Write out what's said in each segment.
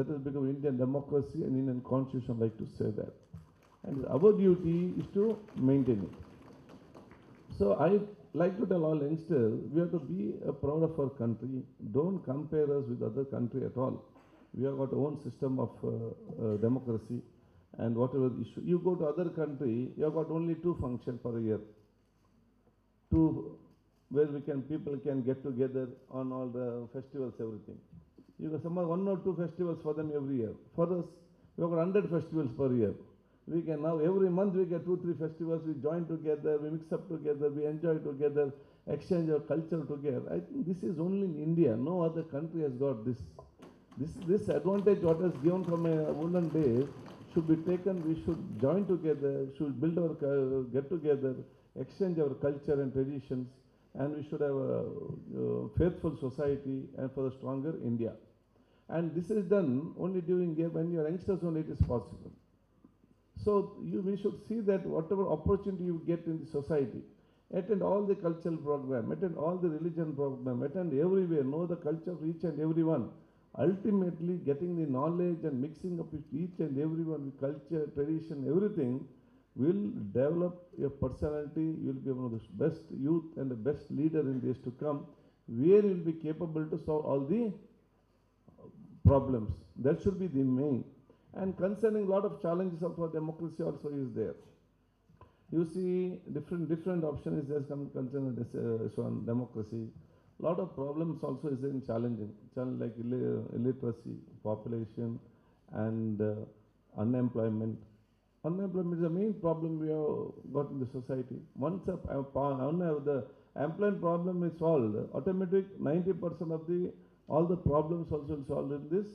That has become Indian democracy and Indian constitution like to say that. And our duty is to maintain it. So I like to tell all youngsters, we have to be proud of our country. Don't compare us with other country at all. We have got our own system of democracy, and whatever issue. You go to other country, you have got only 2 functions per year. Two, where people can get together on all the festivals, everything. You got some 1 or 2 festivals for them every year. For us, we have got 100 festivals per year. We can now, every month we get 2, 3 festivals, we join together, we mix up together, we enjoy together, exchange our culture together. I think this is only in India. No other country has got this. This advantage what is given from a olden days should be taken. We should join together, should build our get together, exchange our culture and traditions, and we should have a faithful society and for a stronger India. And this is done only during when you are youngsters only it is possible. So we should see that whatever opportunity you get in the society, attend all the cultural program, attend all the religion program, attend everywhere, know the culture of each and everyone. Ultimately, getting the knowledge and mixing up with each and everyone, with culture, tradition, everything, will develop your personality. You will be one of the best youth and the best leader in days to come, where you will be capable to solve all the problems. That should be the main. And concerning a lot of challenges of our democracy also is there. You see different options is come concerning this one democracy. A lot of problems also is in challenging like illiteracy, population, and unemployment. Unemployment is the main problem we have got in the society. Once the employment problem is solved, automatic 90% of all the problems also solved in this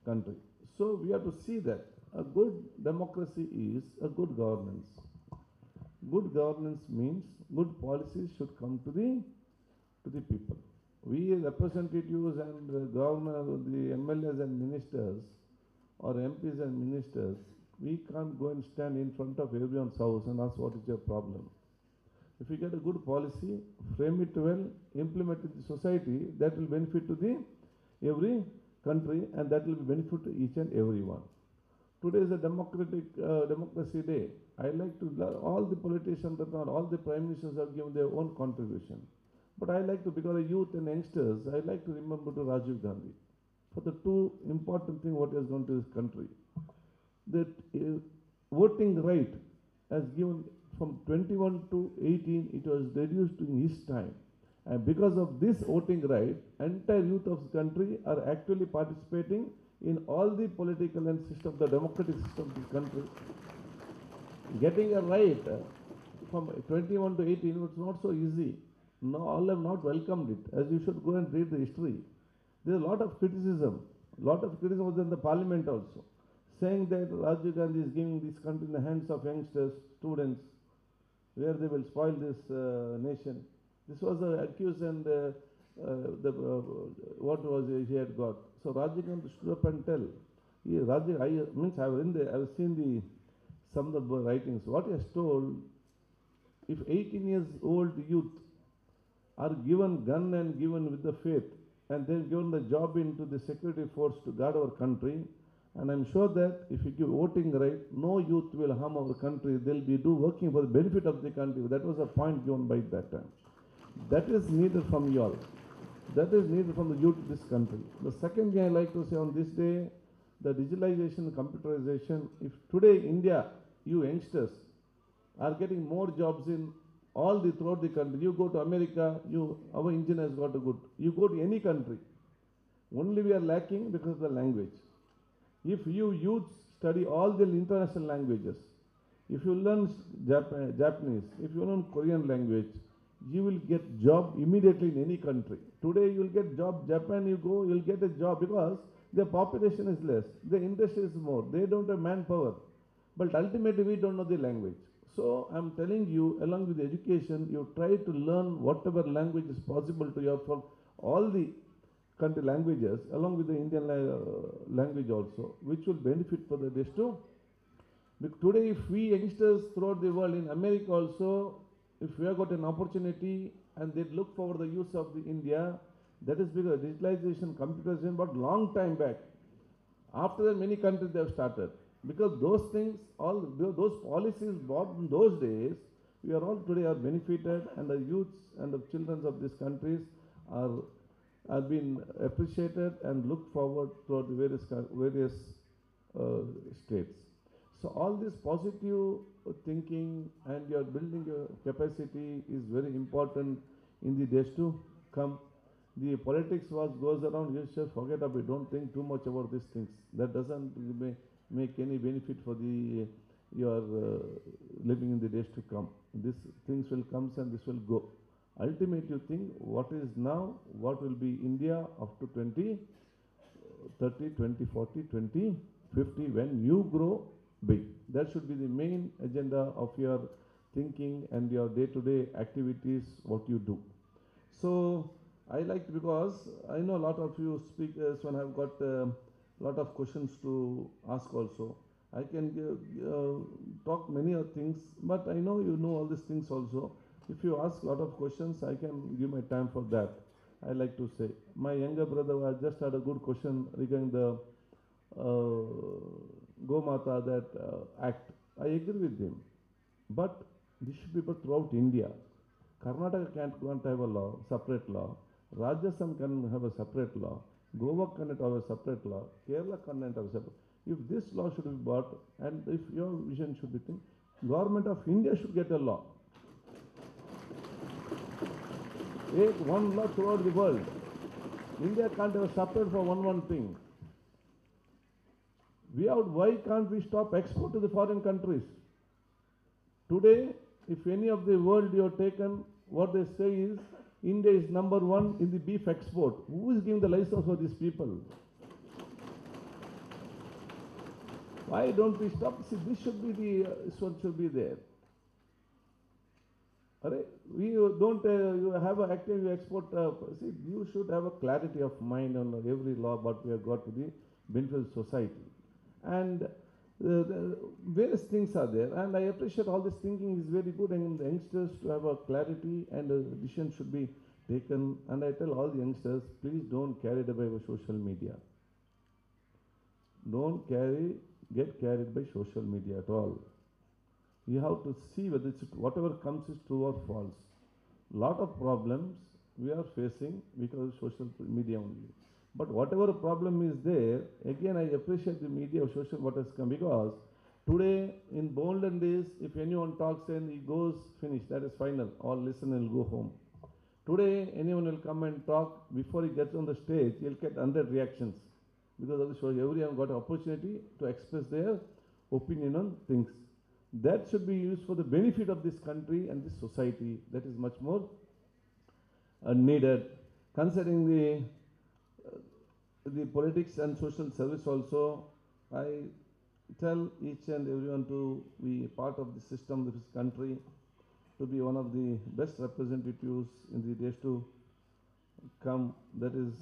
country. So we have to see that a good democracy is a good governance. Good governance means good policies should come to the people. We representatives and governor, the MLAs and ministers, or MPs and ministers, we can't go and stand in front of everyone's house and ask what is your problem. If we get a good policy, frame it well, implement it in the society, that will benefit to every country, and that will be benefit to each and everyone. Today is a democracy day. I like to all the politicians, all the prime ministers have given their own contribution. But I like to, because of youth and youngsters, I like to remember to Rajiv Gandhi for the two important things what he has gone to this country. That voting right has given from 21 to 18, it was reduced in his time. And because of this voting right, entire youth of the country are actually participating in all the political and system, the democratic system of the country. Getting a right from 21 to 18 was not so easy. No, all have not welcomed it. As you should go and read the history. There is a lot of criticism. Was in the parliament also, saying that Rajiv Gandhi is giving this country in the hands of youngsters, students, where they will spoil this nation. This was accused and what was he had got. So Rajiv Gandhi stood up and tell. I've seen some of the writings. What he has told, if 18 years old youth are given gun and given with the faith, and they're given the job into the security force to guard our country, and I'm sure that if you give voting right, no youth will harm our country. They'll be working for the benefit of the country. That was a point given by that time. That is needed from you all. That is needed from the youth of this country. The second thing I like to say on this day, the digitalization, computerization. If today India, you youngsters, are getting more jobs in all throughout the country. You go to America, our engine has got a good. You go to any country, only we are lacking because of the language. If you youth study all the international languages, if you learn Japanese, if you learn Korean language, you will get job immediately in any country. Today you will get job, Japan you go, you will get a job because the population is less, the industry is more, they don't have manpower. But ultimately we don't know the language. So I'm telling you, along with the education, you try to learn whatever language is possible to you from all the country languages, along with the Indian language also, which will benefit for the rest too. Today, if we youngsters throughout the world, in America also, if we have got an opportunity and they look for the use of the India, that is because digitalization, computerization, but long time back. After that, many countries they have started. Because those things, all those policies brought in those days, we are all today are benefited, and the youths and the children of these countries are been appreciated and looked forward throughout the various uh, states. So all this positive thinking and your building your capacity is very important in the days to come. The politics was goes around, you just forget about it. Don't think too much about these things. That doesn't make any benefit for the your living in the days to come. These things will come and this will go. Ultimate you think what is now, what will be India up to 2030, 2040, 2050 when you grow big. That should be the main agenda of your thinking and your day-to-day activities, what you do. So I liked because I know a lot of you speakers when I've got a lot of questions to ask also. I can talk many of things, but I know you know all these things also. If you ask a lot of questions, I can give my time for that. I like to say. My younger brother just had a good question regarding the Gomata, that act. I agree with him. But this should be put throughout India. Karnataka can't have a law, separate law. Rajasthan can have a separate law. Goa cannot have a separate law. Kerala cannot have a separate. If this law should be brought, and if your vision should be think, government of India should get a law. One law throughout the world. India can't have a separate for one thing. Why can't we stop export to the foreign countries? Today, if any of the world you have taken, what they say is, India is number one in the beef export. Who is giving the license for these people? Why don't we stop? See, this should be this one should be there. We don't you have an active export. See, you should have a clarity of mind on every law what we have got to the benefit of society. And various things are there, and I appreciate all this thinking is very good, and the youngsters to have a clarity and a decision should be taken. And I tell all the youngsters, please don't carry it away by social media. Don't get carried by social media at all. You have to see whether it's whatever comes is true or false. Lot of problems we are facing because of social media only. But whatever problem is there, again I appreciate the media of social what has come, because today in olden days, if anyone talks and he goes finished, that is final, all listen and go home. Today anyone will come and talk, before he gets on the stage, he'll get 100 reactions, because of the show, everyone got an opportunity to express their opinion on things. That should be used for the benefit of this country and this society. That is much more needed. Considering the politics and social service also, I tell each and everyone to be part of the system of this country, to be one of the best representatives in the days to come. That is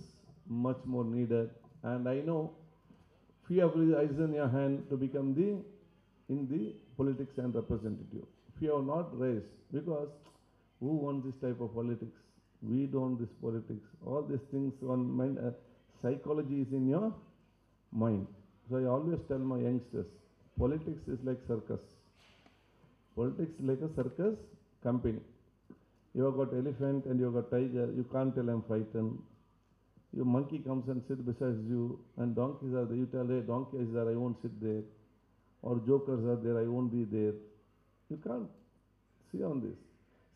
much more needed. And I know few of you eyes in your hand to become in the politics and representative. Few have not raised, because who wants this type of politics? We don't this politics. All these things on mind. Psychology is in your mind. So I always tell my youngsters, politics is like circus. Politics is like a circus company. You have got elephant and you have got tiger. You can't tell I'm frightened. Your monkey comes and sits beside you, and donkeys are there. You tell, hey, donkey is there, I won't sit there. Or jokers are there, I won't be there. You can't see on this.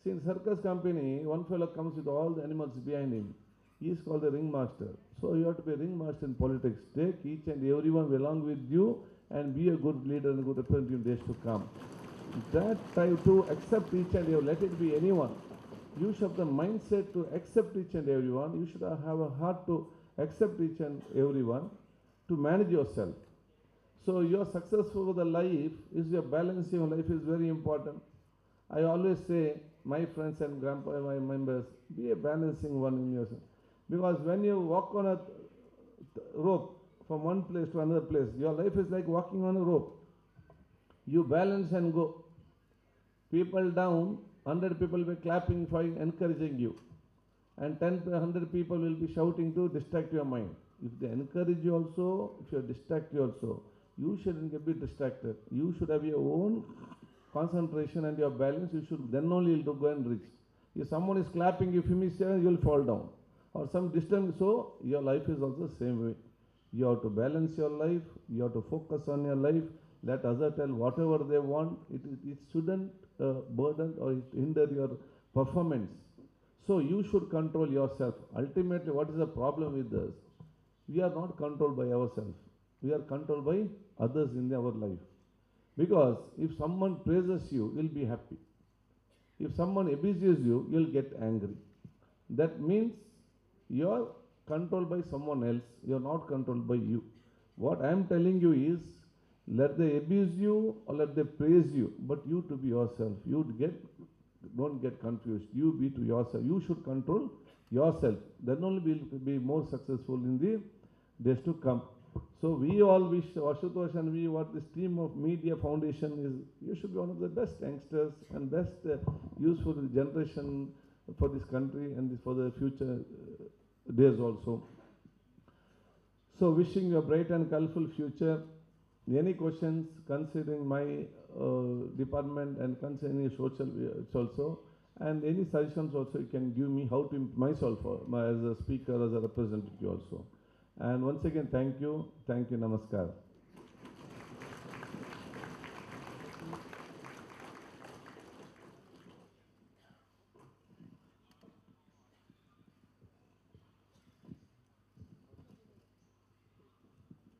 See, in circus company, one fellow comes with all the animals behind him. He is called the ringmaster. So you have to be a ringmaster in politics. Take each and everyone along with you and be a good leader and a good representative in days to come. That type to accept each and every, let it be anyone. You should have the mindset to accept each and everyone. You should have a heart to accept each and everyone, to manage yourself. So your successful with the life is your balancing of life is very important. I always say, my friends and grandpa, my members, be a balancing one in yourself. Because when you walk on a rope from one place to another place, your life is like walking on a rope. You balance and go. People down, 100 people will be clapping for encouraging you. And 100 people will be shouting to distract your mind. If they encourage you also, if you distract you also, you shouldn't get be distracted. You should have your own concentration and your balance. You should then only you'll go and reach. If someone is clapping, if you miss, you'll fall down. Or some distance, so your life is also the same way. You have to balance your life. You have to focus on your life. Let others tell whatever they want. It shouldn't burden or it hinder your performance. So you should control yourself. Ultimately, what is the problem with us? We are not controlled by ourselves. We are controlled by others in our life. Because if someone praises you, you'll be happy. If someone abuses you, you'll get angry. That means you are controlled by someone else. You are not controlled by you. What I am telling you is, let they abuse you or let they praise you, but you to be yourself. Don't get confused. You be to yourself. You should control yourself. Then only will be more successful in the days to come. So we all wish Ashutosh and we, what this team of Media Foundation is, you should be one of the best youngsters and best useful generation for this country and for the future days also. So wishing you a bright and colorful future. Any questions considering my department and concerning social also, and any suggestions also you can give me how to myself as a speaker, as a representative also. And once again, thank you, namaskar.